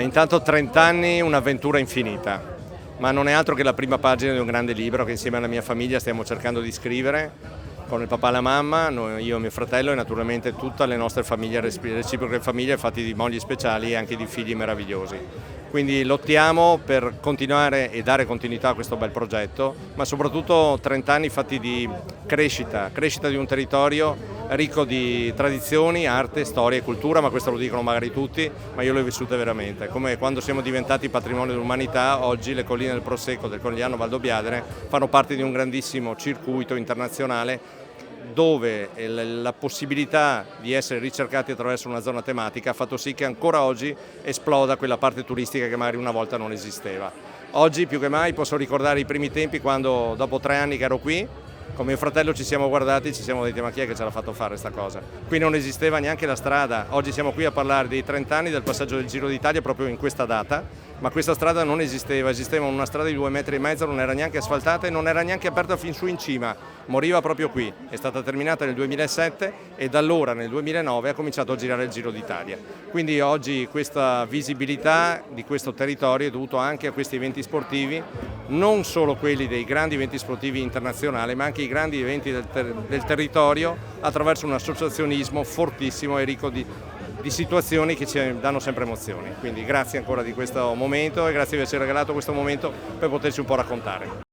Intanto 30 anni, un'avventura infinita, ma non è altro che la prima pagina di un grande libro che insieme alla mia famiglia stiamo cercando di scrivere, con il papà e la mamma, io e mio fratello e naturalmente tutte le nostre famiglie, reciproche famiglie fatti di mogli speciali e anche di figli meravigliosi. Quindi lottiamo per continuare e dare continuità a questo bel progetto, ma soprattutto 30 anni fatti di crescita di un territorio ricco di tradizioni, arte, storia e cultura, ma questo lo dicono magari tutti, ma io l'ho vissuta veramente. Come quando siamo diventati patrimonio dell'umanità, oggi le colline del Prosecco, del Conegliano Valdobbiadene fanno parte di un grandissimo circuito internazionale dove la possibilità di essere ricercati attraverso una zona tematica ha fatto sì che ancora oggi esploda quella parte turistica che magari una volta non esisteva. Oggi più che mai posso ricordare i primi tempi quando dopo 3 anni che ero qui, con mio fratello ci siamo guardati, ci siamo detti ma chi è che ce l'ha fatto fare questa cosa? Qui non esisteva neanche la strada, oggi siamo qui a parlare dei 30 anni del passaggio del Giro d'Italia proprio in questa data, ma questa strada non esisteva, esisteva una strada di 2,5 metri, non era neanche asfaltata e non era neanche aperta fin su in cima, moriva proprio qui, è stata terminata nel 2007 e da allora nel 2009 ha cominciato a girare il Giro d'Italia. Quindi oggi questa visibilità di questo territorio è dovuta anche a questi eventi sportivi, non solo quelli dei grandi eventi sportivi internazionali, ma anche i grandi eventi del territorio attraverso un associazionismo fortissimo e ricco di situazioni che ci danno sempre emozioni. Quindi grazie ancora di questo momento e grazie di averci regalato questo momento per poterci un po' raccontare.